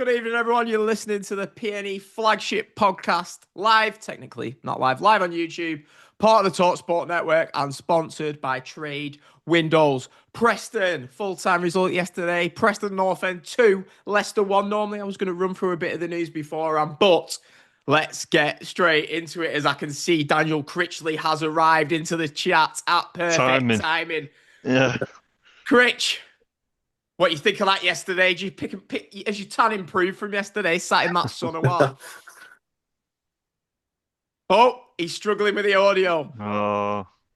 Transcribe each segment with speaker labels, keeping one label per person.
Speaker 1: Good evening, everyone. You're listening to the PNE Flagship Podcast, live, technically, not live on YouTube, part of the TalkSport Network and sponsored by Trade Windows. Preston, full-time result yesterday. Preston North End 2, Leicester 1. Normally, I was going to run through a bit of the news beforehand, but let's get straight into it as I can see Daniel Critchley has arrived into the chat at perfect timing.
Speaker 2: Yeah.
Speaker 1: Critch, what you think of that yesterday? Did you pick as your tan improved from yesterday, sat in that sun or what? Oh, he's struggling with the audio.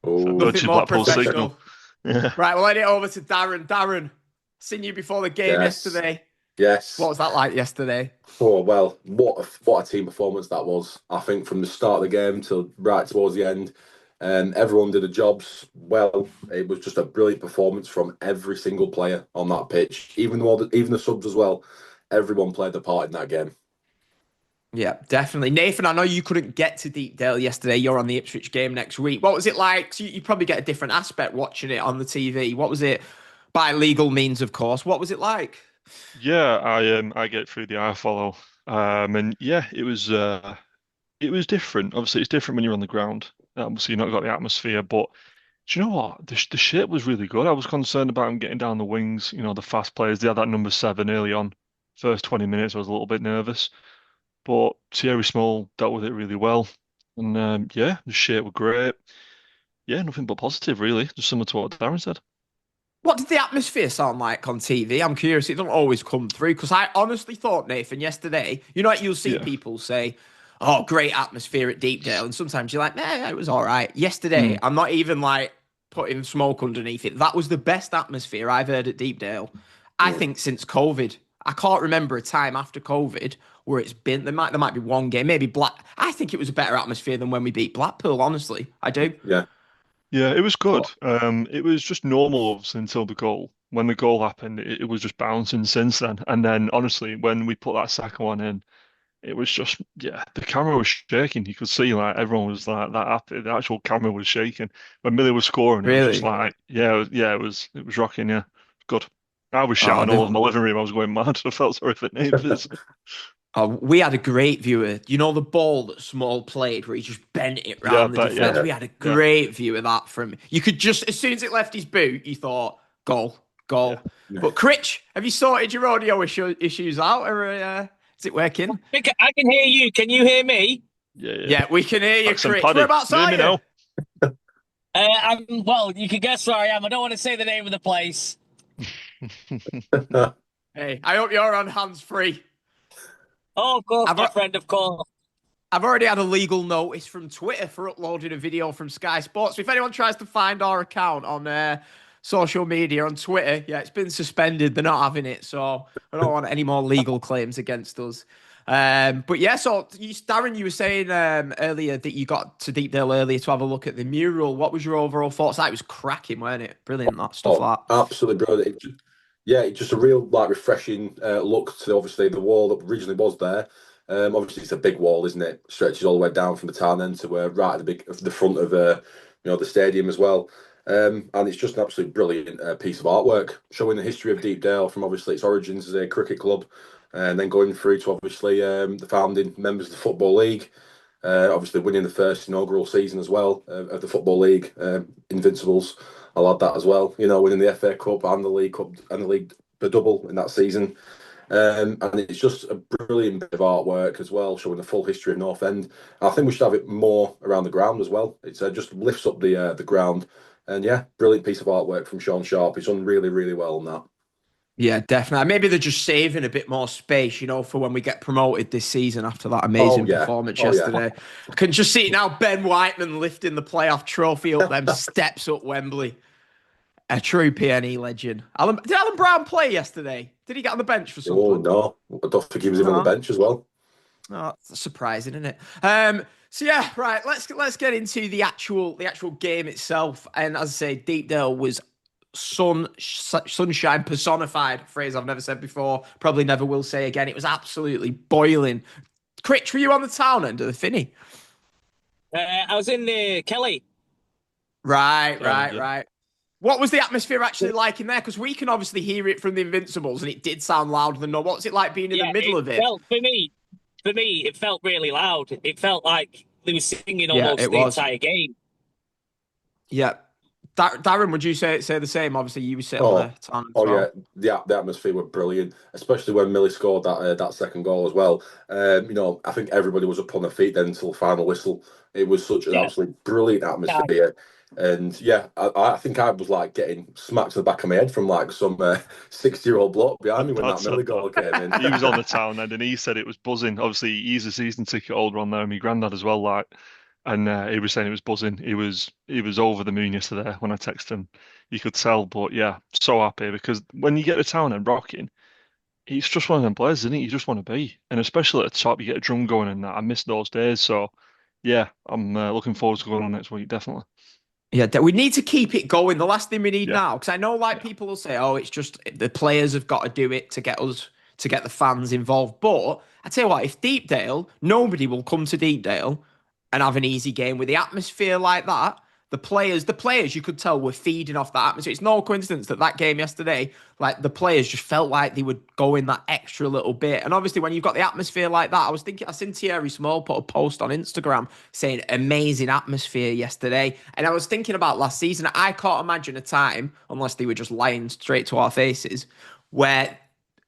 Speaker 1: Nothing more professional.
Speaker 2: Yeah.
Speaker 1: Right, we'll hand it over to Darren. Darren, seen you before the game yesterday.
Speaker 3: Yes.
Speaker 1: What was that like yesterday?
Speaker 3: Oh, well, what a team performance that was. I think from the start of the game till right towards the end, everyone did the jobs well. It was just a brilliant performance from every single player on that pitch, even the subs as well. Everyone played their part in that game.
Speaker 1: Yeah, definitely. Nathan, I know you couldn't get to Deepdale yesterday. You're on the Ipswich game next week. What was it like? So you probably get a different aspect watching it on the TV. What was it, by legal means, of course? What was it like?
Speaker 2: Yeah, I get through the iFollow. And yeah, it was different. Obviously, it's different when you're on the ground. Obviously, you've not got the atmosphere, but do you know what? The shape was really good. I was concerned about him getting down the wings, the fast players. They had that number 7 early on. First 20 minutes, I was a little bit nervous. But Thierry Small dealt with it really well. And yeah, the shape were great. Yeah, nothing but positive, really. Just similar to what Darren said.
Speaker 1: What did the atmosphere sound like on TV? I'm curious. It doesn't always come through because I honestly thought, Nathan, yesterday, like you'll see people say, oh, great atmosphere at Deepdale. And sometimes you're like, nah, it was all right. Yesterday, I'm not even like putting smoke underneath it. That was the best atmosphere I've heard at Deepdale, I think, since COVID. I can't remember a time after COVID where it's been. There might be one game, maybe Black. I think it was a better atmosphere than when we beat Blackpool. Honestly, I do.
Speaker 2: Yeah, it was good. It was just normal obviously, until the goal. When the goal happened, it was just bouncing since then. And then, honestly, when we put that second one in, it was just, the camera was shaking. You could see like everyone was like that happy. The actual camera was shaking when Millie was scoring. It was just like, it was rocking. Yeah, good. I was shouting all over my living room. I was going mad. I felt sorry for neighbours.
Speaker 1: We had a great view of, the ball that Small played where he just bent it round the defence. We had a great view of that from, you could just, as soon as it left his boot, you thought, goal. Yeah. But Critch, have you sorted your audio issues out or is it working?
Speaker 4: I can hear you. Can you hear me?
Speaker 1: Yeah, we can hear you, Critch. Whereabouts are you?
Speaker 4: Well, you can guess where I am. I don't want to say the name of the place.
Speaker 1: Hey, I hope you're on hands-free.
Speaker 4: Oh, of course, my friend, of course.
Speaker 1: I've already had a legal notice from Twitter for uploading a video from Sky Sports. So if anyone tries to find our account on social media, on Twitter, it's been suspended. They're not having it. So I don't want any more legal claims against us. But yeah, so Darren, you were saying earlier that you got to Deepdale earlier to have a look at the mural. What was your overall thoughts? That was cracking, wasn't it? Brilliant, that stuff.
Speaker 3: Absolutely brilliant. It's just a real refreshing look to obviously the wall that originally was there. Obviously, it's a big wall, isn't it? Stretches all the way down from the town end to right at the front of the stadium as well. And it's just an absolutely brilliant piece of artwork showing the history of Deepdale from obviously its origins as a cricket club, and then going through to obviously the founding members of the Football League. Obviously winning the first inaugural season as well of the Football League, Invincibles. I'll add that as well. Winning the FA Cup and the League Cup and the League double in that season. And it's just a brilliant bit of artwork as well, showing the full history of North End. I think we should have it more around the ground as well. It just lifts up the ground. And brilliant piece of artwork from Sean Sharp. He's done really, really well on that.
Speaker 1: Yeah, definitely. Maybe they're just saving a bit more space, for when we get promoted this season after that amazing performance yesterday. I can just see it now, Ben Whiteman lifting the playoff trophy up them steps up Wembley. A true PNE legend. Did Alan Brown play yesterday? Did he get on the bench for something?
Speaker 3: Oh, no. I don't think he was even on the bench as well.
Speaker 1: Oh, that's surprising, isn't it? Right. Let's get into the actual game itself. And as I say, Deepdale was sunshine personified, a phrase I've never said before, probably never will say again. It was absolutely boiling. Critch, were you on the town end of the Finney?
Speaker 4: I was in Kelly.
Speaker 1: Right. What was the atmosphere actually like in there? Because we can obviously hear it from the Invincibles, and it did sound louder than normal. What's it like being in the middle of it?
Speaker 4: Well, for me, it felt really loud. It felt like they were singing almost
Speaker 1: it
Speaker 4: the
Speaker 1: was.
Speaker 4: entire game.
Speaker 1: Yeah. Darren, would you say the same? Obviously, you were sitting on the town.
Speaker 3: Yeah, the atmosphere were brilliant, especially when Millie scored that second goal as well. I think everybody was up on their feet then until the final whistle. It was such an absolutely brilliant atmosphere. And I think I was like getting smacked to the back of my head from like some 60-year-old bloke behind me when that Millie goal came in.
Speaker 2: He was on the town end and he said it was buzzing. Obviously, he's a season ticket holder on there, and my granddad as well. And he was saying it was buzzing. He was over the moon yesterday when I texted him. You could tell, but yeah, so happy because when you get to town and rocking, it's just one of them players, isn't it? You just want to be, and especially at the top, you get a drum going and that. I miss those days, so yeah, I'm looking forward to going on next week, definitely.
Speaker 1: Yeah, we need to keep it going. The last thing we need now, because I know people will say, "Oh, it's just the players have got to do it to get the fans involved." But I tell you what, if Deepdale, nobody will come to Deepdale and have an easy game with the atmosphere like that. The players, you could tell were feeding off that atmosphere. It's no coincidence that game yesterday, like the players just felt like they would go in that extra little bit. And obviously when you've got the atmosphere like that, I seen Thierry Small put a post on Instagram saying amazing atmosphere yesterday. And I was thinking about last season. I can't imagine a time, unless they were just lying straight to our faces, where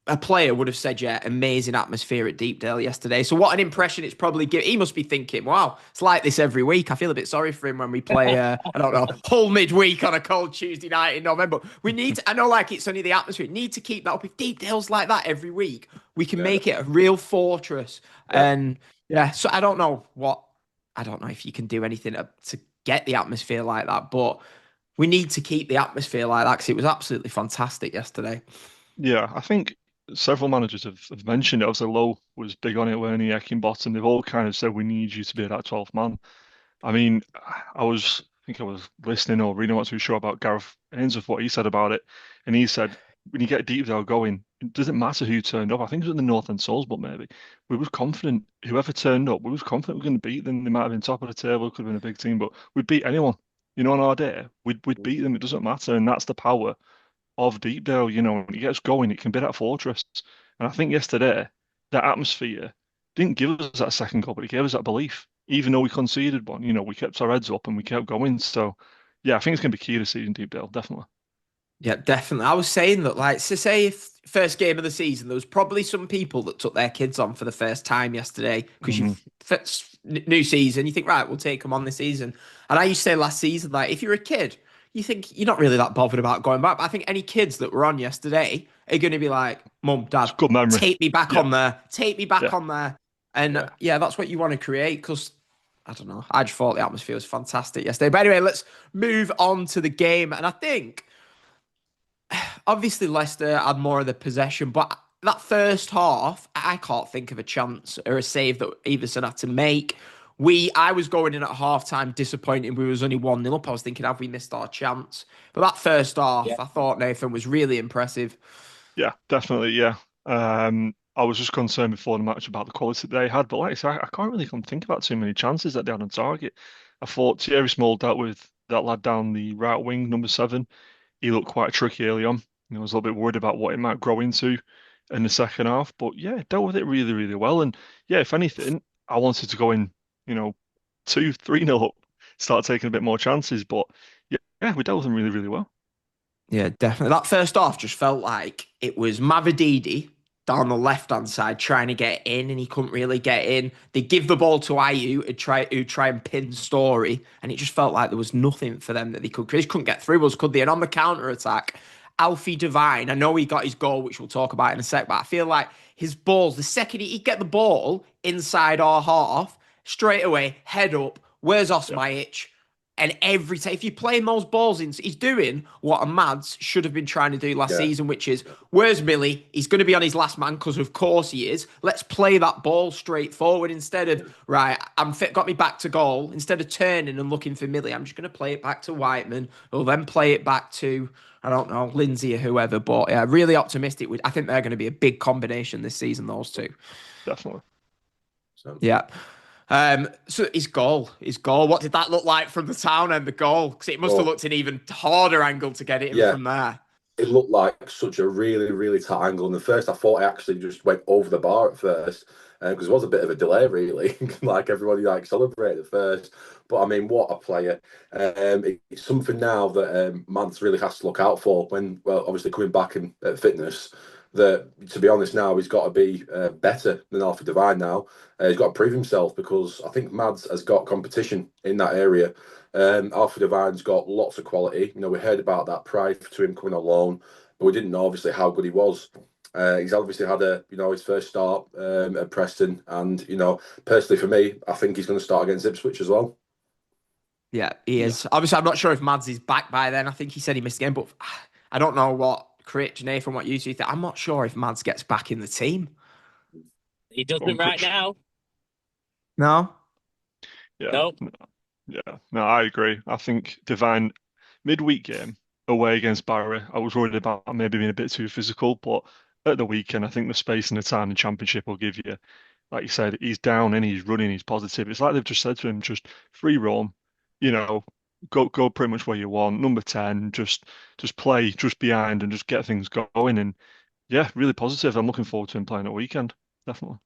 Speaker 1: a player would have said, amazing atmosphere at Deepdale yesterday. So what an impression it's probably given. He must be thinking, wow, it's like this every week. I feel a bit sorry for him when we play, I don't know, whole midweek on a cold Tuesday night in November. We need to, I know like it's only the atmosphere. We need to keep that up. If Deepdale's like that every week, we can make it a real fortress. And so I don't know if you can do anything to get the atmosphere like that, but we need to keep the atmosphere like that because it was absolutely fantastic yesterday.
Speaker 2: Yeah, I think several managers have mentioned it. Obviously, Lowe was big on it, weren't he? Eckenbottom, they've all kind of said we need you to be that 12th man. I mean, I think I was listening or reading, not too sure about Gareth Ainsworth, what he said about it. And he said, when you get Deepdale going, it doesn't matter who turned up. I think it was in the North End Souls, but maybe. We were confident, whoever turned up, we was confident we were going to beat them. They might have been top of the table, could have been a big team, but we'd beat anyone. On our day, we'd beat them. It doesn't matter. And that's the power of Deepdale. When it gets going, it can be that fortress. And I think yesterday, that atmosphere didn't give us that second goal, but it gave us that belief. Even though we conceded one, we kept our heads up and we kept going. So, yeah, I think it's going to be key to season Deepdale, definitely.
Speaker 1: Yeah, definitely. I was saying that, like, so say if first game of the season, there was probably some people that took their kids on for the first time yesterday because new season, you think, right, we'll take them on this season. And I used to say last season, like, if you're a kid, you think you're not really that bothered about going back. But I think any kids that were on yesterday are going to be like, Mum, Dad,
Speaker 2: good memory.
Speaker 1: Take me back on there. Take me back on there. And that's what you want to create because, I don't know, I just thought the atmosphere was fantastic yesterday. But anyway, let's move on to the game. And I think, obviously, Leicester had more of the possession, but that first half, I can't think of a chance or a save that Everson had to make. I was going in at halftime disappointed we was only 1-0 up. I was thinking, have we missed our chance? But that first half, I thought Nathan was really impressive.
Speaker 2: Yeah, definitely, yeah. I was just concerned before the match about the quality that they had, but like I said, I can't really think about too many chances that they had on target. I thought Thierry Small dealt with that lad down the right wing, number 7. He looked quite tricky early on. I was a little bit worried about what it might grow into in the second half, but yeah, dealt with it really, really well. And yeah, if anything, I wanted to go in 2-3-0 up, start taking a bit more chances. But yeah, we dealt with them really, really well. Yeah,
Speaker 1: definitely. That first half just felt like it was Mavididi down the left-hand side trying to get in, and he couldn't really get in. They give the ball to Ayew who try and pin Story, and it just felt like there was nothing for them that they couldn't get through us, could they? And on the counter-attack, Alfie Devine, I know he got his goal, which we'll talk about in a sec, but I feel like his balls, the second he'd get the ball inside our half, straight away, head up, where's Osmajic? And every time, if you're playing those balls in, he's doing what a Mads should have been trying to do last season, which is, where's Millie? He's going to be on his last man because, of course, he is. Let's play that ball straight forward instead of, right, got me back to goal. Instead of turning and looking for Millie, I'm just going to play it back to Whiteman or then play it back to, I don't know, Lindsay or whoever. But yeah, really optimistic. I think they're going to be a big combination this season, those two.
Speaker 2: Definitely.
Speaker 1: Yeah. So his goal. What did that look like from the town end? The goal, because it must have looked an even harder angle to get it in from there.
Speaker 3: It looked like such a really, really tight angle. And the first, I thought I actually just went over the bar at first because it was a bit of a delay, really. Like everybody celebrated at first. But I mean, what a player! It's something now that Mads really has to look out for when, well, obviously coming back in fitness. That, to be honest, now he's got to be better than Alfie Devine now. He's got to prove himself because I think Mads has got competition in that area. Alfie Devine's got lots of quality. We heard about that prior to him coming on loan, but we didn't know obviously how good he was. He's obviously had his first start at Preston, and personally for me, I think he's going to start against Ipswich as well.
Speaker 1: Yeah, he is. Obviously, I'm not sure if Mads is back by then. I think he said he missed a game, but I don't know what Critch, Nathan, what you think. I'm not sure if Mads gets back in the team.
Speaker 4: He doesn't right now.
Speaker 1: No?
Speaker 2: Yeah.
Speaker 4: Nope.
Speaker 2: Yeah. No, I agree. I think Devine, midweek game away against Barry, I was worried about maybe being a bit too physical, but at the weekend, I think the space and the time in the Championship will give you, like you said, he's down and he's running, he's positive. It's like they've just said to him, just free roam, go pretty much where you want. Number 10, just play just behind and just get things going. And yeah, really positive. I'm looking forward to him playing at weekend. Definitely.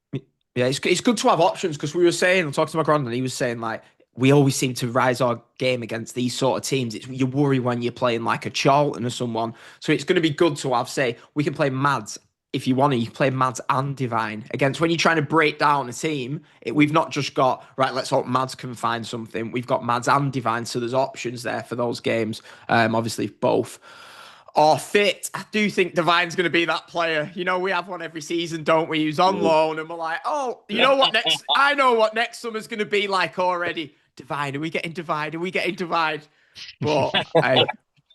Speaker 1: Yeah, it's good to have options because we were saying, I'm talking to my grand, and he was saying like, we always seem to rise our game against these sort of teams. You worry when you're playing like a Charlton or someone. So it's going to be good to have, say, we can play Mads. If you want to, you can play Mads and Devine against when you're trying to break down a team. We've not just got, right, let's hope Mads can find something. We've got Mads and Devine, so there's options there for those games. Obviously, both are fit. I do think Devine's going to be that player. We have one every season, don't we? He's on loan, and we're like, oh, you know what next? I know what next summer's going to be like already. Devine, are we getting Devine? But I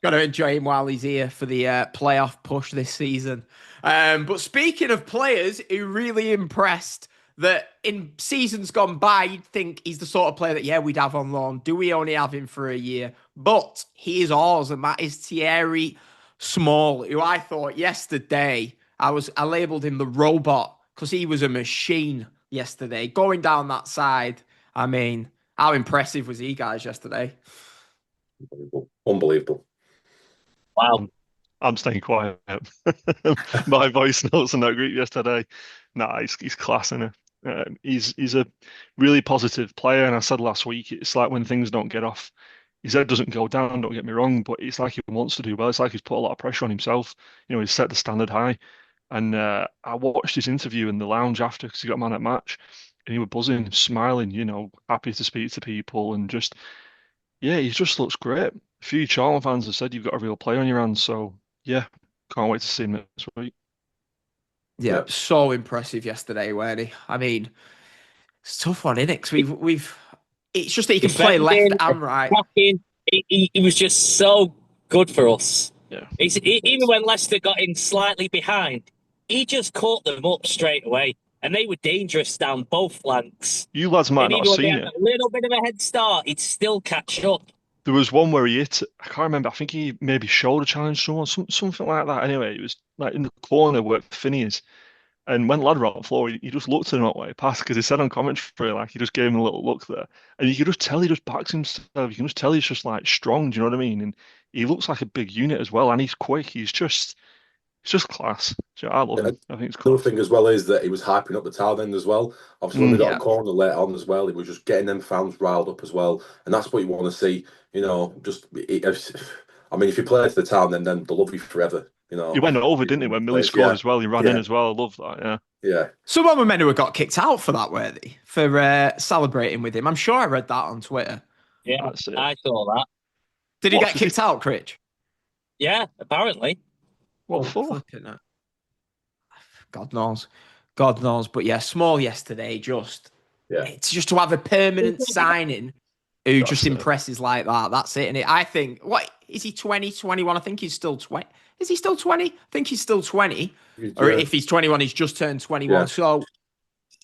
Speaker 1: got to enjoy him while he's here for the playoff push this season. But speaking of players who really impressed, that in seasons gone by, you'd think he's the sort of player that, we'd have on loan. Do we only have him for a year? But he is ours, and that is Thierry Small, who I thought yesterday, I labelled him the robot because he was a machine yesterday. Going down that side, I mean, how impressive was he, guys, yesterday?
Speaker 3: Unbelievable.
Speaker 4: Wow.
Speaker 2: I'm staying quiet. My voice notes in that group yesterday. Nah, he's class, isn't he? He's a really positive player, and I said last week, it's like when things don't get off, his head doesn't go down, don't get me wrong, but it's like he wants to do well. It's like he's put a lot of pressure on himself. He's set the standard high. And I watched his interview in the lounge after because he got man at match, and he was buzzing, smiling, happy to speak to people, and just, he just looks great. A few Charlton fans have said you've got a real player on your hands, so yeah, can't wait to see him next week.
Speaker 1: Yeah, so impressive yesterday, weren't he? I mean, it's a tough one, isn't it? Because we've it's just that he can play left and right.
Speaker 4: He was just so good for us.
Speaker 2: Yeah.
Speaker 4: Even when Leicester got in slightly behind, he just caught them up straight away, and they were dangerous down both flanks.
Speaker 2: You lads might not have seen it.
Speaker 4: A little bit of a head start, he'd still catch up.
Speaker 2: There was one where he hit, I can't remember, I think he maybe shoulder challenged someone, something like that. Anyway, it was like in the corner where Finney is. And when lad were on the floor, he just looked at him that way, passed, because he said on commentary, like, he just gave him a little look there. And you could just tell he just backs himself. You can just tell he's just, like, strong, do you know what I mean? And he looks like a big unit as well, and he's quick. He's just class. I love him. I think it's class.
Speaker 3: Another thing as well is that he was hyping up the town end as well. Obviously, when they got a corner later on as well, he was just getting them fans riled up as well. And that's what you want to see, I mean, if you play to the town, then they'll love you forever. He
Speaker 2: went over, didn't he? When Millie scored as well, he ran in as well. I love that.
Speaker 3: Yeah.
Speaker 1: Someone were meant to have got kicked out for that, were they? For celebrating with him. I'm sure I read that on Twitter.
Speaker 4: Yeah, I saw that.
Speaker 1: Did he get kicked out, Critch?
Speaker 4: Yeah, apparently.
Speaker 2: What for?
Speaker 1: God knows. But yeah, Small yesterday, it's just to have a permanent signing who just impresses like that. That's it. And I think, what is he, 20, 21? I think he's still 20. Is he still 20? I think he's still 20. Or if he's 21, he's just turned 21. Yeah. So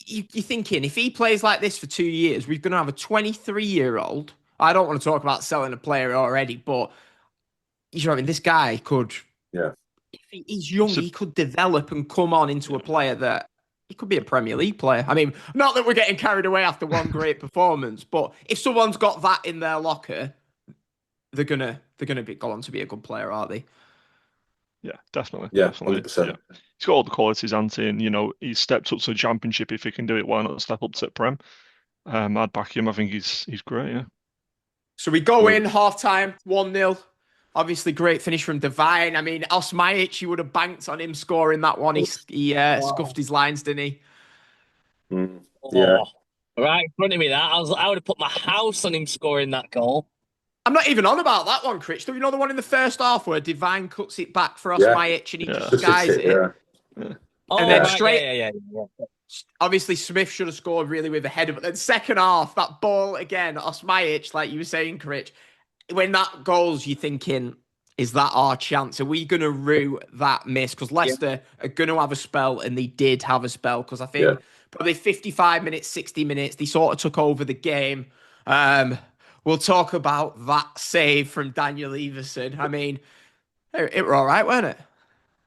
Speaker 1: you're thinking, if he plays like this for 2 years, we're going to have a 23-year-old. I don't want to talk about selling a player already, but you know what I mean? This guy could, if he's young, he could develop and come on into a player that, he could be a Premier League player. I mean, not that we're getting carried away after one great performance, but if someone's got that in their locker, they're gonna go on to be a good player, aren't they?
Speaker 2: Yeah, definitely.
Speaker 3: Yeah,
Speaker 2: definitely.
Speaker 3: 100%.
Speaker 2: Yeah. He's got all the qualities, Ante, and he's stepped up to the Championship. If he can do it, why not step up to Prem? I'd back him. I think he's great. Yeah.
Speaker 1: So we go in half-time, 1-0. Obviously, great finish from Divine. I mean, Osmajic, you would have banked on him scoring that one. He scuffed his lines, didn't he?
Speaker 3: Yeah.
Speaker 4: Right in front of me, I would have put my house on him scoring that goal.
Speaker 1: I'm not even on about that one, Critch. Do you know the one in the first half where Divine cuts it back for Osmajic and he just skies it?
Speaker 3: Yeah.
Speaker 4: Oh,
Speaker 1: and then
Speaker 4: right,
Speaker 1: straight.
Speaker 4: Yeah.
Speaker 1: Obviously, Smith should have scored really with a header, but then second half, that ball again, Osmajic, like you were saying, Critch, when that goes, you're thinking, is that our chance? Are we going to rue that miss? Because Leicester are going to have a spell, and they did have a spell, because I think probably 55 minutes, 60 minutes, they sort of took over the game. We'll talk about that save from Daniel Everson. I mean, it were all right, weren't it?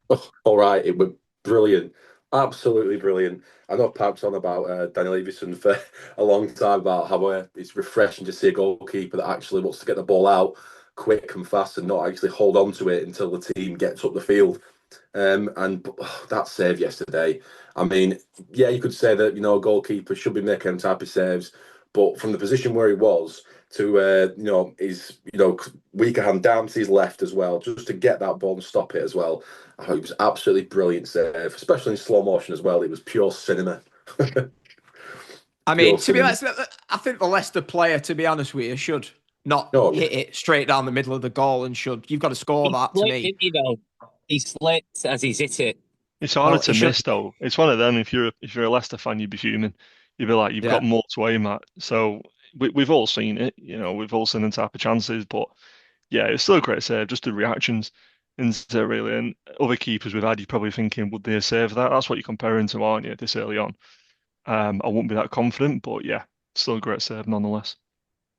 Speaker 3: Oh, all right, it was brilliant. Absolutely brilliant. I know Pab's on about Daniel Everson for a long time about how it's refreshing to see a goalkeeper that actually wants to get the ball out quick and fast and not actually hold on to it until the team gets up the field. And that save yesterday, I mean, yeah, you could say that, a goalkeeper should be making them type of saves, but from the position where he was to, his, weaker hand down to his left as well, just to get that ball and stop it as well. I thought it was absolutely brilliant save, especially in slow motion as well. It was pure cinema.
Speaker 1: I mean, to be honest, I think the Leicester player, to be honest with you, should not hit it straight down the middle of the goal and you've got to score that to me.
Speaker 4: He slipped as he's hit it.
Speaker 2: It's harder to miss though. It's one of them. If you're a Leicester fan, you'd be fuming. You'd be like, you've got more to aim at. So we've all seen it. We've all seen them type of chances. But yeah, it's still a great save. Just the reactions, isn't it, really? And other keepers we've had, you're probably thinking, would they save that? That's what you're comparing to, aren't you? This early on. I wouldn't be that confident, but yeah, still a great save nonetheless.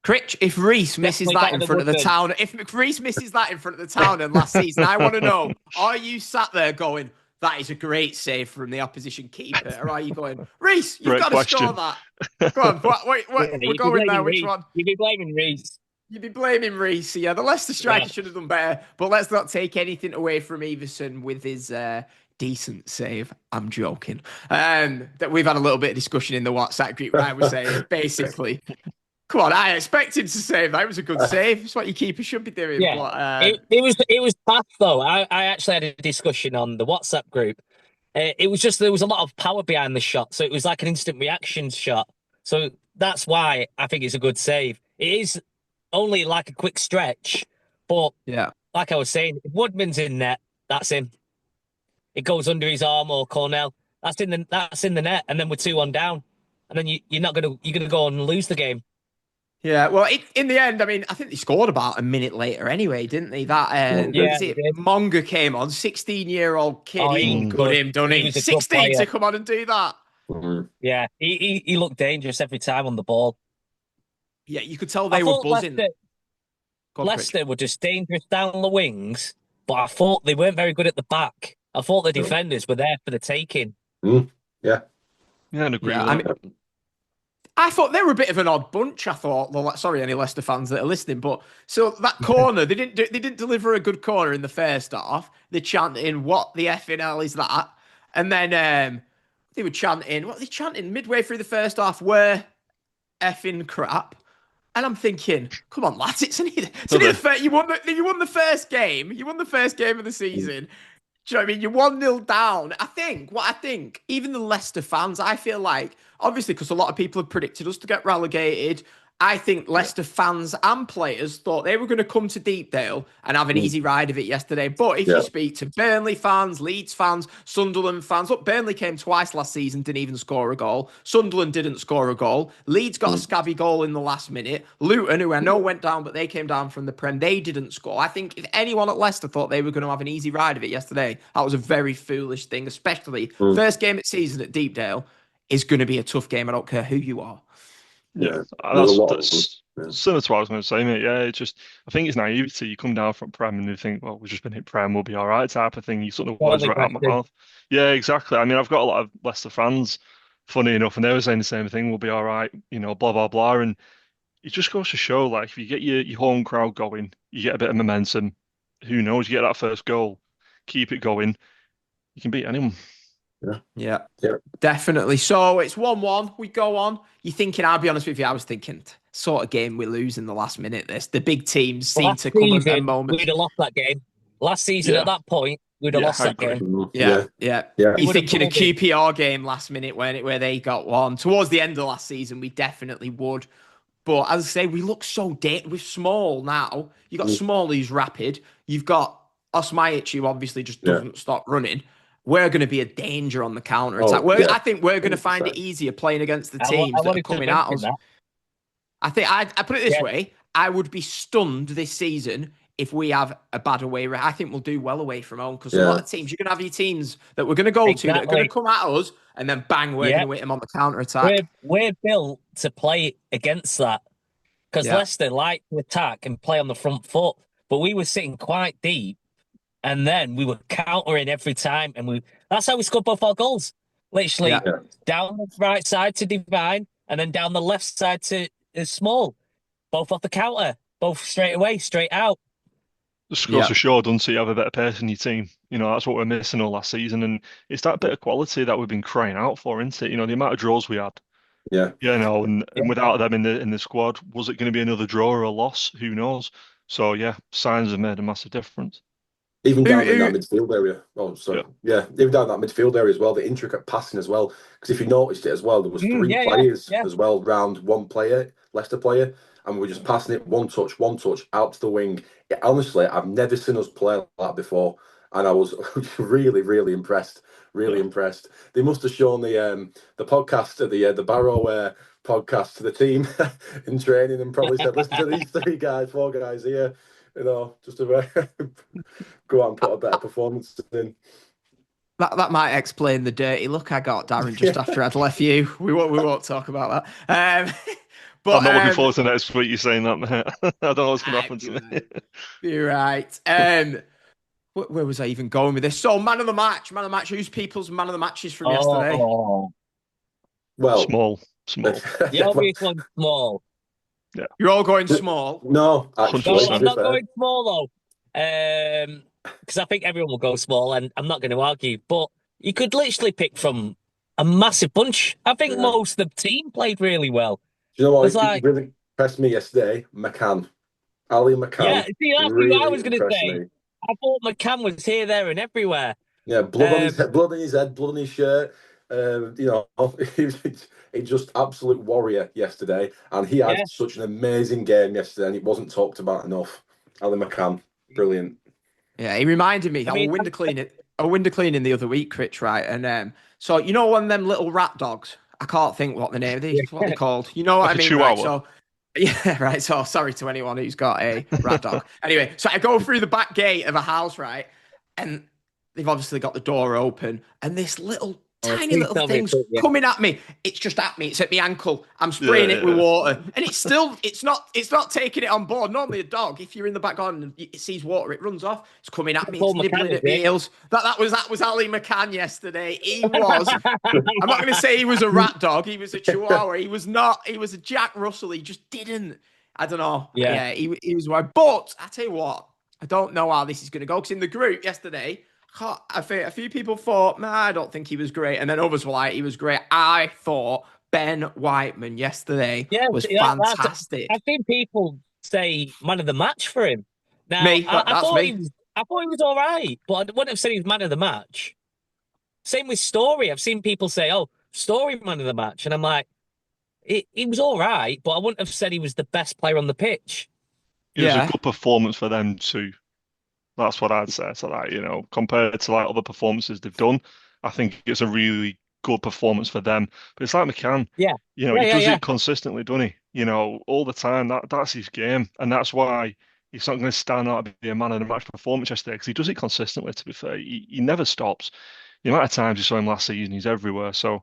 Speaker 1: Critch, if Reece misses that in front of the town, if Reece misses that in front of the town and last season, I want to know, are you sat there going, that is a great save from the opposition keeper? Or are you going, Reece, you've got to score that? Go on, we're going there. Which one?
Speaker 4: You'd be blaming Reece.
Speaker 1: You'd be blaming Reece, yeah. The Leicester striker should have done better, but let's not take anything away from Everson with his decent save. I'm joking. That we've had a little bit of discussion in the WhatsApp group where I was saying, basically, come on, I expect him to save. That was a good save. It's what your keeper should be doing.
Speaker 4: Yeah, but, it was tough though. I actually had a discussion on the WhatsApp group. It was just there was a lot of power behind the shot, so it was like an instant reaction shot. So that's why I think it's a good save. It is only like a quick stretch, but like I was saying, if Woodman's in net, that's him. It goes under his arm or Cornell. That's in the net, and then we're 2-1 down, and then you're gonna go and lose the game.
Speaker 1: Yeah, well, in the end, I mean, I think they scored about a minute later anyway, didn't they? That Monga came on, 16-year-old kid. Done him. 16 to come on and do that.
Speaker 3: Mm-hmm.
Speaker 4: Yeah, he looked dangerous every time on the ball.
Speaker 1: Yeah, you could tell they were buzzing.
Speaker 4: Leicester were just dangerous down the wings, but I thought they weren't very good at the back. I thought the defenders were there for the taking.
Speaker 3: Yeah,
Speaker 2: I agree with that.
Speaker 1: I thought they were a bit of an odd bunch. I thought, sorry, any Leicester fans that are listening, but so that corner, they didn't deliver a good corner in the first half. They're chanting, "What the effing hell is that?" And then they were chanting, what are they chanting midway through the first half? We're effing crap. And I'm thinking, come on, lads, you won the first game. You won the first game of the season. Do you know what I mean? You're 1-0 down. I think, even the Leicester fans, I feel like, obviously, because a lot of people have predicted us to get relegated, I think Leicester fans and players thought they were going to come to Deepdale and have an easy ride of it yesterday. But if you speak to Burnley fans, Leeds fans, Sunderland fans, look, Burnley came twice last season, didn't even score a goal. Sunderland didn't score a goal. Leeds got a scabby goal in the last minute. Luton, who I know went down, but they came down from the Prem, they didn't score. I think if anyone at Leicester thought they were going to have an easy ride of it yesterday, that was a very foolish thing, especially first game of season at Deepdale is going to be a tough game. I don't care who you are.
Speaker 2: Yeah, Similar to what I was going to say, mate. Yeah, it's just I think it's naivety. You come down from Prem and you think, well, we've just been hit Prem, we'll be all right, type of thing. You sort of
Speaker 4: Well,
Speaker 2: words right out my
Speaker 4: exactly.
Speaker 2: mouth. Yeah, exactly. I mean, I've got a lot of Leicester fans, funny enough, and they were saying the same thing. We'll be all right, blah blah blah. And it just goes to show, like, if you get your home crowd going, you get a bit of momentum. Who knows? You get that first goal, keep it going, you can beat anyone.
Speaker 1: Yeah,
Speaker 3: Yeah.
Speaker 1: definitely. So it's 1-1. We go on. You're thinking, I'll be honest with you, I was thinking, sort of game we lose in the last minute. The big teams seem
Speaker 4: Last
Speaker 1: to come at
Speaker 4: season,
Speaker 1: moments.
Speaker 4: we'd have lost that game. Last season,
Speaker 2: Yeah.
Speaker 4: at that point, we'd have
Speaker 2: Yeah,
Speaker 4: lost
Speaker 2: I
Speaker 4: that
Speaker 2: agree.
Speaker 4: game.
Speaker 1: Yeah.
Speaker 3: Yeah.
Speaker 1: You're
Speaker 4: would have
Speaker 1: thinking a
Speaker 4: pulled it.
Speaker 1: QPR game last minute where they got one. Towards the end of last season, we definitely would. But as I say, we look so dead. We're small now. You've got Small, who's rapid. You've got Osmajic, who obviously just doesn't stop running. We're going to be a danger on the counter attack. I think we're going to find it
Speaker 3: 100%.
Speaker 1: easier playing against the
Speaker 4: I
Speaker 1: teams that are
Speaker 4: wanted to
Speaker 1: coming at
Speaker 4: mention
Speaker 1: us.
Speaker 4: that.
Speaker 1: I think I put it this
Speaker 4: Yeah.
Speaker 1: way: I would be stunned this season if we have a bad away rate. I think we'll do well away from home because a lot of teams, you're going to have your teams that we're going to go to that are going to come at us, and then bang, we're going to hit them on the counter attack.
Speaker 4: We're built to play against that because Leicester like to attack and play on the front foot, but we were sitting quite deep, and then we were countering every time, and that's how we scored both our goals. Literally down the right side to Divine, and then down the left side to Small, both off the counter, both straight away, straight out.
Speaker 2: Just goes to show, doesn't it? You have a better pace in your team. That's what we're missing all last season. And it's that bit of quality that we've been crying out for, isn't it? The amount of draws we had.
Speaker 3: Yeah.
Speaker 2: And without them in the squad, was it going to be another draw or a loss? Who knows? So, yeah, signs have made a massive difference.
Speaker 3: Even down in that midfield area. Oh, sorry. Yeah, even down that midfield area as well, the intricate passing as well. Because if you noticed it as well, there was three players as well round one player, Leicester player, and we were just passing it one touch out to the wing. Honestly, I've never seen us play like that before, and I was really, really impressed. Really impressed. They must have shown the podcast, the Barrow podcast to the team in training, and probably said, "Listen to these four guys here. Just to go out and put a better performance in."
Speaker 1: That might explain the dirty look I got, Darren, just after I'd left you. We won't talk about that. But
Speaker 2: I'm not looking forward to next week. You saying that, mate? I don't know what's going to happen to me.
Speaker 1: You're right. Where was I even going with this? So, man of the match. Who's people's man of the matches from yesterday?
Speaker 3: Well,
Speaker 2: Small.
Speaker 4: The obvious one, Small.
Speaker 2: Yeah.
Speaker 1: You're all going Small?
Speaker 3: No, actually.
Speaker 4: No, I'm not going Small, though. Because I think everyone will go Small, and I'm not going to argue. But you could literally pick from a massive bunch. I think most of the team played really well.
Speaker 3: Do you know what? It really impressed me yesterday? McCann. Ali McCann.
Speaker 4: Yeah, see, that's really what I was going to say. Me. I thought McCann was here, there, and everywhere.
Speaker 3: Yeah, blood on his head, blood on his head, blood on his shirt. He's just absolute warrior yesterday, and he had such an amazing game yesterday, and it wasn't talked about enough. Ali McCann, brilliant.
Speaker 1: Yeah, he reminded me. I was window cleaning the other week, Rich, right? And so one of them little rat dogs. I can't think what the name of these. What they're called? You know what I mean? Right? So yeah, right. So sorry to anyone who's got a rat dog. Anyway, so I go through the back gate of a house, right, and they've obviously got the door open, and this tiny little thing's coming at me. It's just at me. It's at my ankle. I'm spraying it with water, and it's not taking it on board. Normally a dog, if you're in the back garden and it sees water, it runs off. It's coming at me. It's nibbling at my heels. That was Ali McCann yesterday. He was. I'm not going to say he was a rat dog. He was a Chihuahua. He was not. He was a Jack Russell. He just didn't. I don't know. Yeah, he was right. But I tell you what, I don't know how this is going to go because in the group yesterday, I think a few people thought, I don't think he was great. And then others were like, he was great. I thought Ben Whiteman yesterday was fantastic.
Speaker 4: I've seen people say man of the match for him. Now,
Speaker 1: I thought he
Speaker 4: was all right, but I wouldn't have said he was man of the match. Same with Story. I've seen people say, Story man of the match. And I'm like, he was all right, but I wouldn't have said he was the best player on the pitch.
Speaker 2: It was a good performance for them too. That's what I'd say to that, compared to other performances they've done. I think it's a really good performance for them. But it's like McCann.
Speaker 4: He
Speaker 2: does it consistently, doesn't he? All the time. That's his game. And that's why he's not going to stand out and be a man of the match performance yesterday because he does it consistently, to be fair. He never stops. The amount of times you saw him last season, he's everywhere. So,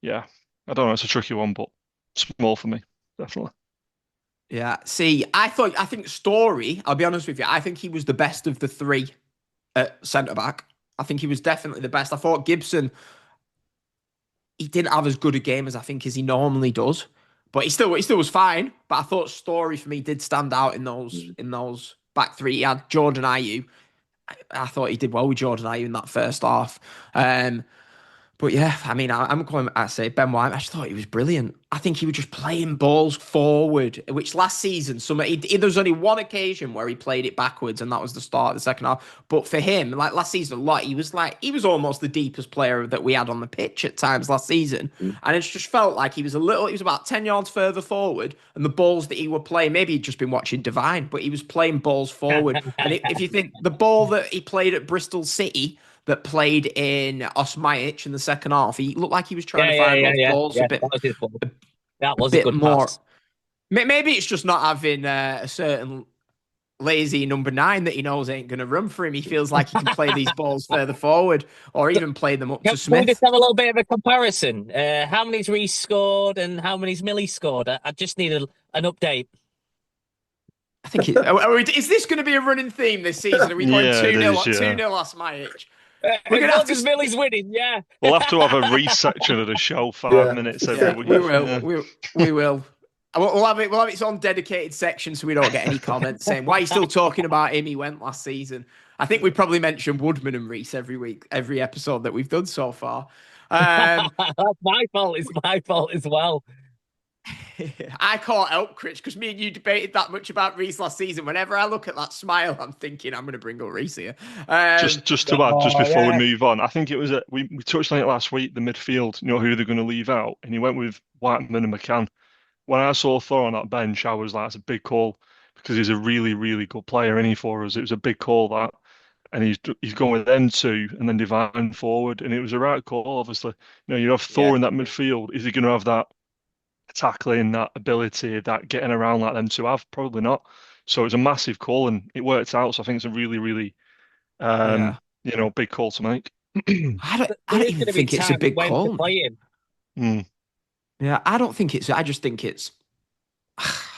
Speaker 2: yeah, I don't know. It's a tricky one, but Small for me, definitely.
Speaker 1: Yeah. See, I think Story, I'll be honest with you, I think he was the best of the three at centre back. I think he was definitely the best. I thought Gibson, he didn't have as good a game as I think as he normally does, but he still was fine. But I thought Story for me did stand out in those back three. He had Jordan Ayew. I thought he did well with Jordan Ayew in that first half. But yeah, I mean, I'm going. I say Ben White. I just thought he was brilliant. I think he was just playing balls forward, which last season, there was only one occasion where he played it backwards, and that was the start of the second half. But for him, like last season, he was almost the deepest player that we had on the pitch at times last season, and it just felt like he was about 10 yards further forward, and the balls that he were playing, maybe he'd just been watching Divine, but he was playing balls forward. And if you think the ball that he played at Bristol City, that played in Osmajic in the second half, he looked like he was trying to find those balls a bit.
Speaker 4: That was a good
Speaker 1: more.
Speaker 4: Pass.
Speaker 1: Maybe it's just not having a certain lazy number 9 that he knows ain't going to run for him. He feels like he can play these balls further forward, or even play them up to Smith.
Speaker 4: Can we just have a little bit of a comparison? How many's Reece scored and how many's Millie scored? I just need an update.
Speaker 1: I think is this going to be a running theme this season? Are we going 2-0 Osmajic?
Speaker 4: We're going to have to. Millie's winning, yeah.
Speaker 2: We'll have to have a resection of the show 5 minutes every week.
Speaker 1: We will. We will. We'll have its own dedicated section so we don't get any comments saying, why are you still talking about him? He went last season. I think we probably mentioned Woodman and Reece every week, every episode that we've done so far.
Speaker 4: That's my fault. It's my fault as well.
Speaker 1: I can't help, Critch, because me and you debated that much about Reece last season. Whenever I look at that smile, I'm thinking I'm going to bring up Reece here.
Speaker 2: Just to add, just before we move on, I think it was we touched on it last week. The midfield, who they're going to leave out, and he went with Whiteman and McCann. When I saw Thor on that bench, I was like, "It's a big call," because he's a really, really good player, isn't he, for us? It was a big call that, and he's going with them two, and then Divine forward, and it was a right call. Obviously, you have Thor in that midfield. Is he going to have that tackling, that ability, that getting around like them two have? Probably not. So it was a massive call, and it worked out. So I think it's a really, really, big call to make.
Speaker 1: I don't even think it's a big call. Yeah, I don't think it's. I just think it's.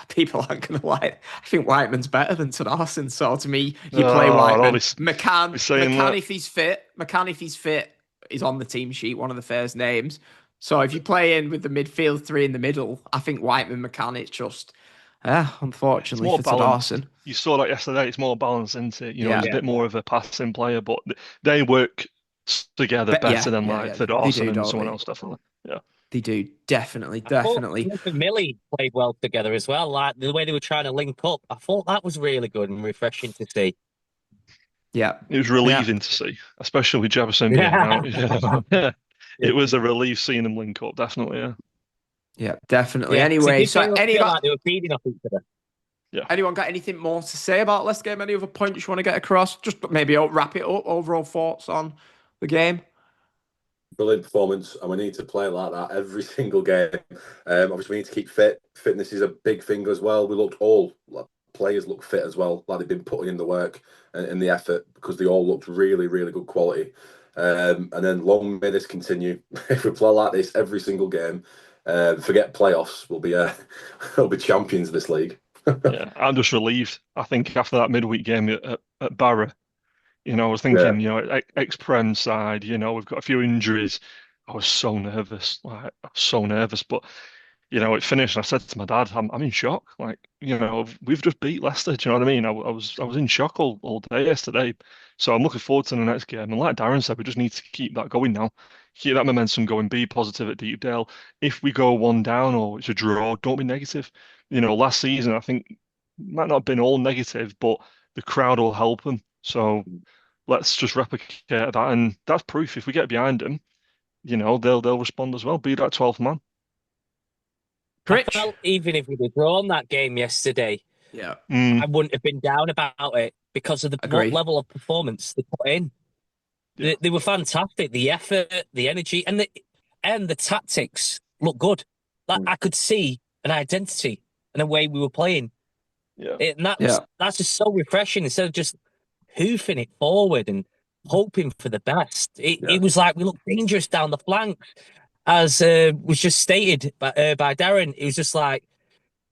Speaker 1: People aren't going to like. I think Whiteman's better than Tanarsson. So to me, you play Whiteman. McCann if he's fit, is on the team sheet, one of the first names. So if you play in with the midfield 3 in the middle, I think Whiteman, McCann, it's just, unfortunately for Tanarsson.
Speaker 2: You saw that yesterday. It's more balanced, isn't it? It's a bit more of a passing player, but they work together better than Tanarsson and someone else, definitely. Yeah.
Speaker 1: They do, definitely.
Speaker 4: Millie played well together as well. Like the way they were trying to link up, I thought that was really good and refreshing to see.
Speaker 1: Yeah,
Speaker 2: it was relieving to see, especially with Jefferson being out. It was a relief seeing them link up, definitely.
Speaker 1: Yeah, definitely. Anyway, so
Speaker 4: like they were feeding off each other.
Speaker 1: Yeah. Anyone got anything more to say about Leicester game? Any other points you want to get across? Just maybe wrap it up. Overall thoughts on the game.
Speaker 3: Brilliant performance, and we need to play like that every single game. Obviously, we need to keep fit. Fitness is a big thing as well. Players look fit as well, like they've been putting in the work and the effort, because they all looked really, really good quality. And then long may this continue. If we play like this every single game, forget playoffs, we'll be champions of this league.
Speaker 2: Yeah, I'm just relieved. I think after that midweek game at Barra, I was thinking, ex-Prem side, we've got a few injuries. I was so nervous, but it finished, and I said to my dad, I'm in shock. We've just beat Leicester. Do you know what I mean? I was in shock all day yesterday. So I'm looking forward to the next game. And like Darren said, we just need to keep that going now. Keep that momentum going. Be positive at Deepdale. If we go 1 down or it's a draw, don't be negative. Last season, I think, might not have been all negative, but the crowd will help them. So let's just replicate that. And that's proof. If we get behind them, they'll respond as well. Be that 12th man.
Speaker 4: I felt even if we'd have drawn that game yesterday, I wouldn't have been down about it because of the level of performance they put in. Yeah. They were fantastic. The effort, the energy, and the tactics look good. I could see an identity and a way we were playing. Yeah. And that's just so refreshing. Instead of just hoofing it forward and hoping for the best, it was like we looked dangerous down the flank. As was just stated by Darren, it was just like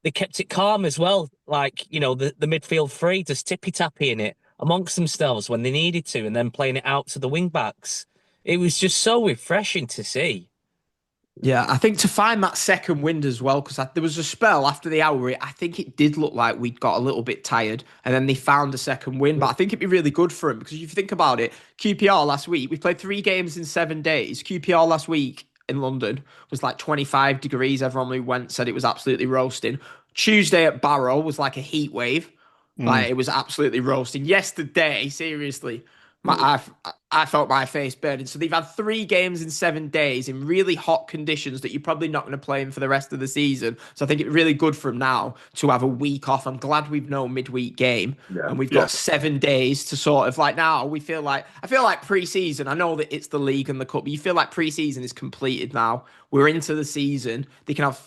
Speaker 4: they kept it calm as well. Like, you know, the midfield three just tippy-tapping it amongst themselves when they needed to, and then playing it out to the wing backs. It was just so refreshing to see.
Speaker 1: Yeah, I think to find that second wind as well, because there was a spell after the hour, I think it did look like we'd got a little bit tired, and then they found a second wind. But I think it'd be really good for them, because if you think about it, QPR last week, we played 3 games in 7 days. QPR last week in London was like 25 degrees. Everyone who went said it was absolutely roasting. Tuesday at Barrow was like a heat wave. Like, it was absolutely roasting. Yesterday, seriously, I felt my face burning. So they've had 3 games in 7 days in really hot conditions that you're probably not going to play in for the rest of the season. So I think it's really good for them now to have a week off. I'm glad we've no midweek game, and we've got 7 days to sort of like, now I feel like pre-season. I know that it's the league and the cup, but you feel like pre-season is completed now. We're into the season. They can have,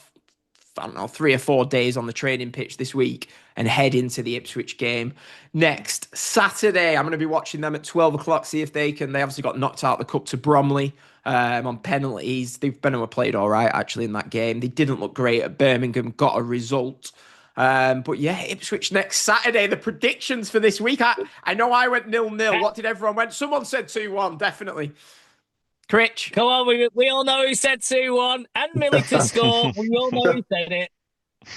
Speaker 1: I don't know, 3 or 4 days on the training pitch this week and head into the Ipswich game next Saturday. I'm going to be watching them at 12 o'clock, see if they obviously got knocked out of the cup to Bromley on penalties. Benham played all right, actually, in that game. They didn't look great at Birmingham, got a result. But yeah, Ipswich next Saturday. The predictions for this week. I know I went 0-0. What did everyone went? Someone said 2-1, definitely. Critch.
Speaker 4: Come on, we all know who said 2-1 and Millie to score. We all know who said it.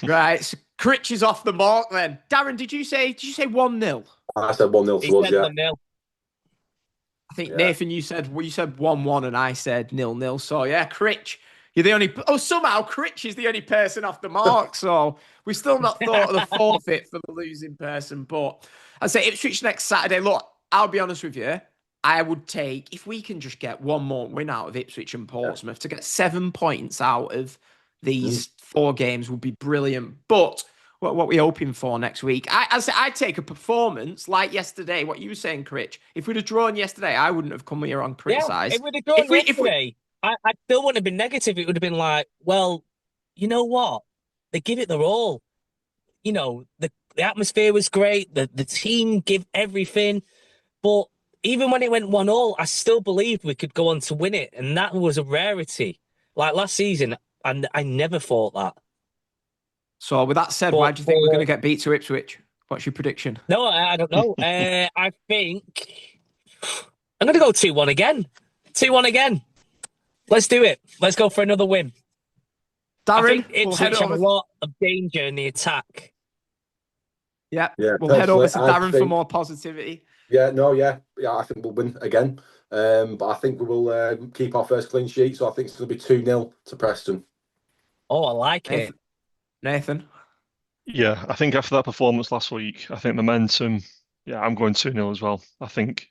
Speaker 1: Right, so Critch is off the mark then. Darren, did you say 1-0?
Speaker 3: I said 1-0 to us, yeah.
Speaker 4: 1-0.
Speaker 1: I think Nathan, you said 1-1 and I said 0-0. So yeah, Critch, you're the only. Oh, somehow Critch is the only person off the mark. So we still not thought of the forfeit for the losing person. But I'd say Ipswich next Saturday. Look, I'll be honest with you. I would take, if we can just get one more win out of Ipswich and Portsmouth, to get 7 points out of these 4 games would be brilliant. But what are we hoping for next week? I'd take a performance like yesterday. What you were saying, Critch. If we'd have drawn yesterday, I wouldn't have come here on criticised.
Speaker 4: Yeah, if we'd have drawn yesterday, I still wouldn't have been negative. It would have been like, well, you know what? They give it their all. You know, the atmosphere was great. The team give everything. But even when it went 1-1, I still believed we could go on to win it. And that was a rarity. Like last season, and I never thought that.
Speaker 1: So with that said, why do you think we're going to get beat to Ipswich? What's your prediction?
Speaker 4: No, I don't know. I think I'm going to go 2-1 again. 2-1 again. Let's do it. Let's go for another win.
Speaker 1: Darren,
Speaker 4: I think Ipswich have a lot of danger in the attack.
Speaker 1: Yeah. We'll head over to Darren for more positivity.
Speaker 3: Yeah, I think we'll win again. But I think we will keep our first clean sheet. So I think it's going to be 2-0 to Preston.
Speaker 4: Oh, I like it.
Speaker 1: Nathan?
Speaker 2: Yeah, I think after that performance last week, I think momentum, I'm going 2-0 as well. I think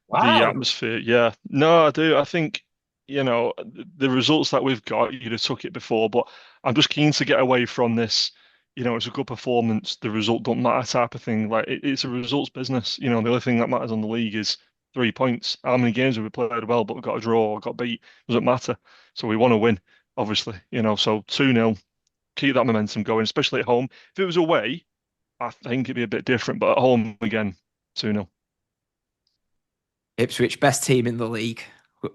Speaker 2: the atmosphere, no, I do. I think, the results that we've got, you'd have took it before, but I'm just keen to get away from this, it's a good performance, the result don't matter type of thing. Like, it's a results business. The only thing that matters on the league is 3 points. How many games have we played well, but we got a draw or got beat? Doesn't matter. So we want to win, obviously, so 2-0. Keep that momentum going, especially at home. If it was away, I think it'd be a bit different, but at home again, 2-0.
Speaker 1: Ipswich, best team in the league.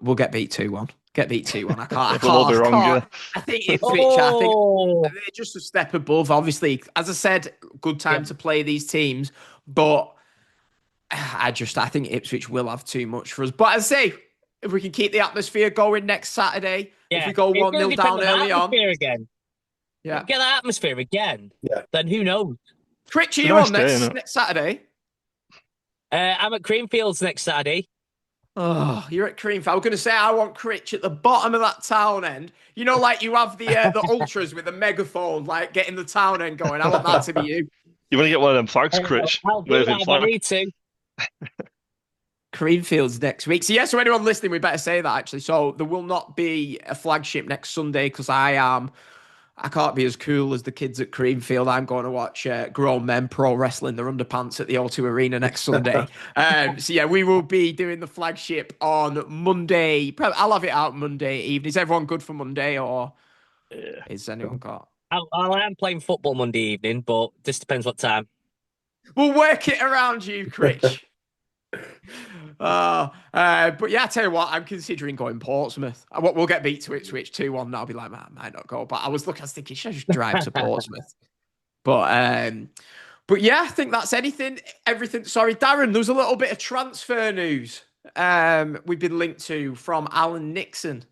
Speaker 1: We'll get beat 2-1. Get beat 2-1. I can't.
Speaker 2: We'll all be wrong, yeah.
Speaker 1: I think Ipswich, I think they're just a step above. Obviously, as I said, good time to play these teams, but I think Ipswich will have too much for us. But I say, if we can keep the atmosphere going next Saturday, if we go 1-0 down early on.
Speaker 4: Again.
Speaker 1: Yeah.
Speaker 4: Get that atmosphere again. Yeah. Then who knows?
Speaker 1: Critch, are you on next Saturday?
Speaker 4: I'm at Creamfields next Saturday.
Speaker 1: Oh, you're at Creamfield. I was going to say I want Critch at the bottom of that town end. Like you have the ultras with a megaphone, like getting the town end going. I want that to be you.
Speaker 2: You want to get one of them flags, Critch?
Speaker 4: I'll do that if I need to.
Speaker 1: Creamfields next week. So anyone listening, we better say that actually. So there will not be a flagship next Sunday because I can't be as cool as the kids at Creamfield. I'm going to watch grown men pro wrestling their underpants at the O2 Arena next Sunday. We will be doing the flagship on Monday. I'll have it out Monday evening. Is everyone good for Monday, or is anyone got?
Speaker 4: I am playing football Monday evening, but just depends what time.
Speaker 1: We'll work it around you, Critch. But I tell you what, I'm considering going Portsmouth. We'll get beat to Ipswich 2-1. I'll be like, man, I might not go. But I was thinking, should I just drive to Portsmouth? But yeah, I think that's everything. Sorry, Darren, there was a little bit of transfer news we've been linked to from Alan Nixon.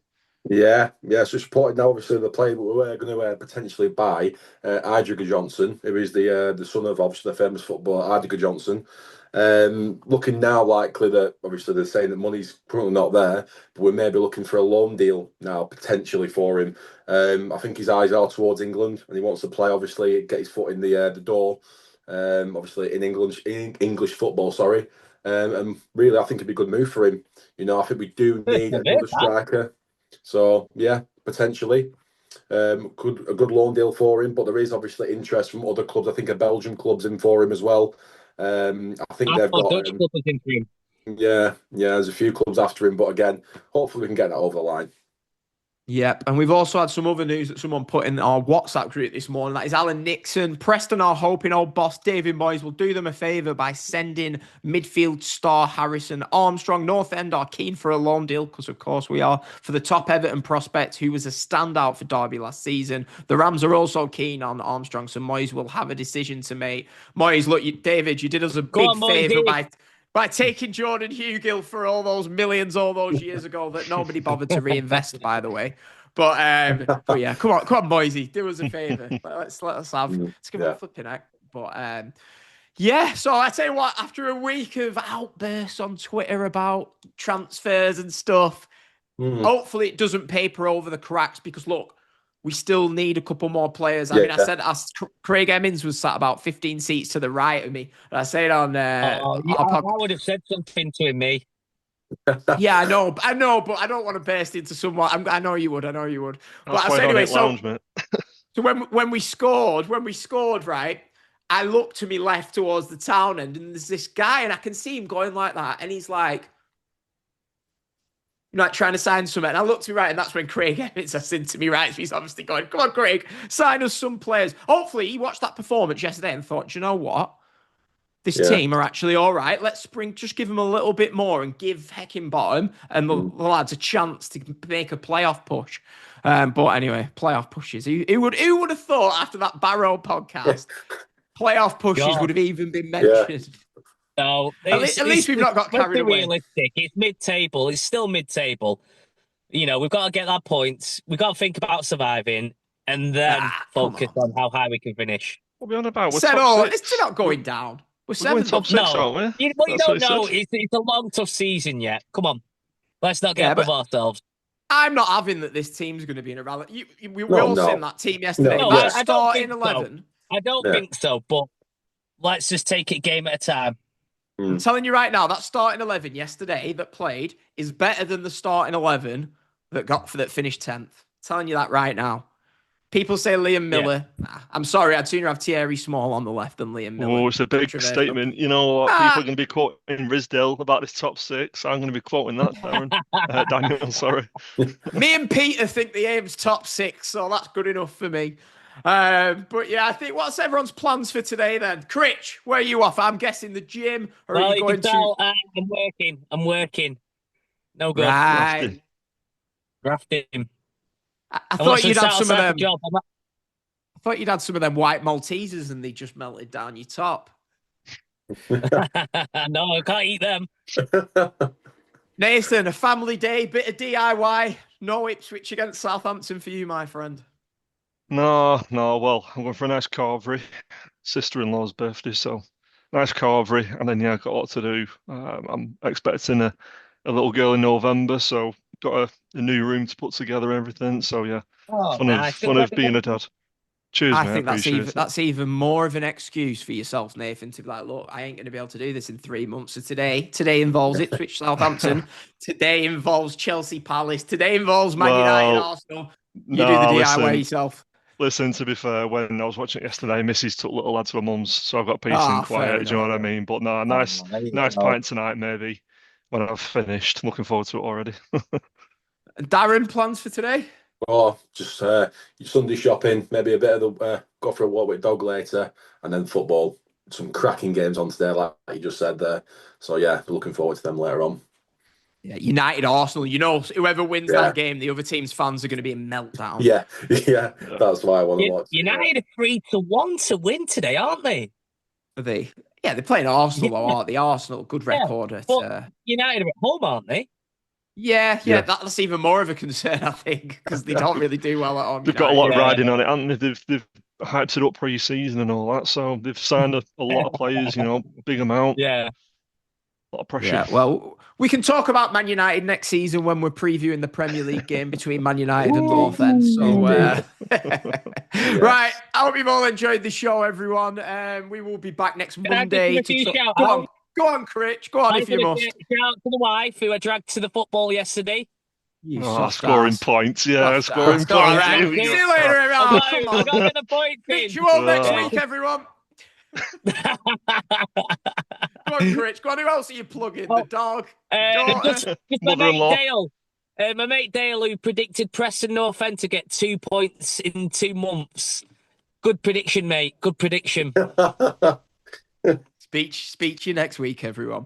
Speaker 3: Yeah. So it's reported now, obviously, the player we're going to potentially buy, Idriga Johnson, who is the son of, obviously, the famous footballer Idriga Johnson. Looking now likely that, obviously, they're saying that money's currently not there, but we may be looking for a loan deal now, potentially, for him. I think his eyes are towards England, and he wants to play, obviously, get his foot in the door, obviously, in English football, sorry. And really, I think it'd be a good move for him. I think we do need another striker. So yeah, potentially, a good loan deal for him. But there is obviously interest from other clubs. I think a Belgian club's in for him as well. I think they've got
Speaker 4: Dutch club is in for him.
Speaker 3: Yeah. There's a few clubs after him, but again, hopefully we can get that over the line.
Speaker 1: Yep, and we've also had some other news that someone put in our WhatsApp group this morning. That is Alan Nixon. Preston are hoping old boss David Moyes will do them a favour by sending midfield star Harrison Armstrong. North End are keen for a loan deal, because of course we are, for the top Everton prospect who was a standout for Derby last season. The Rams are also keen on Armstrong, so Moyes will have a decision to make. Moyes, look, David, you did us a big favour by taking Jordan Hugill for all those millions all those years ago that nobody bothered to reinvest, by the way. But yeah, come on, Moisey, do us a favour. Let's give him a flipping act. But yeah, so I tell you what, after a week of outbursts on Twitter about transfers and stuff, hopefully it doesn't paper over the cracks, because look, we still need a couple more players. I mean, I said Craig Emmons was sat about 15 seats to the right of me. And I said on
Speaker 4: I would have said something to him, me.
Speaker 1: Yeah, I know, but I don't want to burst into someone. I know you would. But anyway, so when we scored, right, I looked to my left towards the town end, and there's this guy, and I can see him going like that, and he's like trying to sign something. And I looked to me right, and that's when Craig Emmons has said to me right. So he's obviously going, "Come on, Craig, sign us some players." Hopefully, he watched that performance yesterday and thought, "Do you know what? This team are actually all right. Let's just give them a little bit more and give Heckingbottom and the lads a chance to make a playoff push." But anyway, playoff pushes. Who would have thought after that Barrow podcast, playoff pushes would have even been mentioned?
Speaker 4: No,
Speaker 1: at least we've not got carried away.
Speaker 4: Realistic. It's mid-table. It's still mid-table. We've got to get that point. We've got to think about surviving and then focus on how high we can finish.
Speaker 2: What are we on about?
Speaker 1: It's not going down. We're
Speaker 2: going top six, aren't we?
Speaker 4: What you don't know is it's a long, tough season yet. Come on. Let's not get above ourselves.
Speaker 1: I'm not having that this team's going to be in a rally. We all seen that team yesterday.
Speaker 4: No,
Speaker 1: I don't think 11.
Speaker 4: I don't think so, but let's just take it game at a time.
Speaker 1: I'm telling you right now, that starting 11 yesterday that played is better than the starting 11 that finished 10th. I'm telling you that right now. People say Liam Miller. Yeah. I'm sorry, I'd sooner have Thierry Small on the left than Liam Miller.
Speaker 2: Oh, it's a big statement. You know what? People are going to be quoting Rizdale about this top six. I'm going to be quoting that, Darren. Daniel, sorry.
Speaker 1: Me and Peter think the aim's top six, so that's good enough for me. But yeah, I think what's everyone's plans for today then? Critch, where are you off? I'm guessing the gym. Or are you going to?
Speaker 4: I'm working. No good.
Speaker 1: Right.
Speaker 4: Grafting.
Speaker 1: I thought you'd have some of them. I thought you'd had some of them white Maltesers and they just melted down your top.
Speaker 4: No, I can't eat them.
Speaker 1: Nathan, a family day, bit of DIY. No Ipswich against Southampton for you, my friend.
Speaker 2: No. Well, I'm going for a nice carvery. Sister-in-law's birthday, so nice carvery. And then, I've got a lot to do. I'm expecting a little girl in November, so got a new room to put together and everything. So, fun of being a dad. Cheers,
Speaker 1: I
Speaker 2: mate.
Speaker 1: think that's even more of an excuse for yourself, Nathan, to be like, look, I ain't going to be able to do this in 3 months. So today involves Ipswich, Southampton. Today involves Chelsea Palace. Today involves Man United, Arsenal. You do the DIY yourself.
Speaker 2: Listen, to be fair, when I was watching it yesterday, Mrs. took little lad to her mum's, so I've got peace and quiet. Do you know what I mean? But no, nice pint tonight, maybe, when I've finished. Looking forward to it already.
Speaker 1: Darren, plans for today?
Speaker 3: Oh, just Sunday shopping, maybe a bit of go for a walk with dog later, and then football. Some cracking games on today, like you just said there. So yeah, looking forward to them later on.
Speaker 1: Yeah, United, Arsenal. Whoever wins that game, the other team's fans are going to be in meltdown.
Speaker 3: Yeah, that's why I want to watch.
Speaker 4: United are 3-1 to win today, aren't they?
Speaker 1: Are they? Yeah, they're playing Arsenal, though, aren't they? Arsenal, good record at.
Speaker 4: United are at home, aren't they?
Speaker 1: Yeah, that's even more of a concern, I think, because they don't really do well at home.
Speaker 2: They've got a lot riding on it, haven't they? They've hyped it up pre-season and all that, so they've signed a lot of players, a big amount.
Speaker 4: Yeah.
Speaker 2: A lot of pressure.
Speaker 1: Yeah, well, we can talk about Man United next season when we're previewing the Premier League game between Man United and North End. So, right, I hope you've all enjoyed the show, everyone. We will be back next Monday. Go on, Critch. Go on if you must.
Speaker 4: Shout out to the wife who I dragged to the football yesterday.
Speaker 2: Scoring points. Yeah, scoring points.
Speaker 1: Right. See you later, everyone.
Speaker 4: Come on. Got the point.
Speaker 1: Pitch you all next week, everyone. Come on, Critch. Go on, who else are you plugging? The dog?
Speaker 4: Just my mate Dale. My mate Dale, who predicted Preston North End to get 2 points in 2 months. Good prediction, mate. Good prediction.
Speaker 1: Speak to you next week, everyone.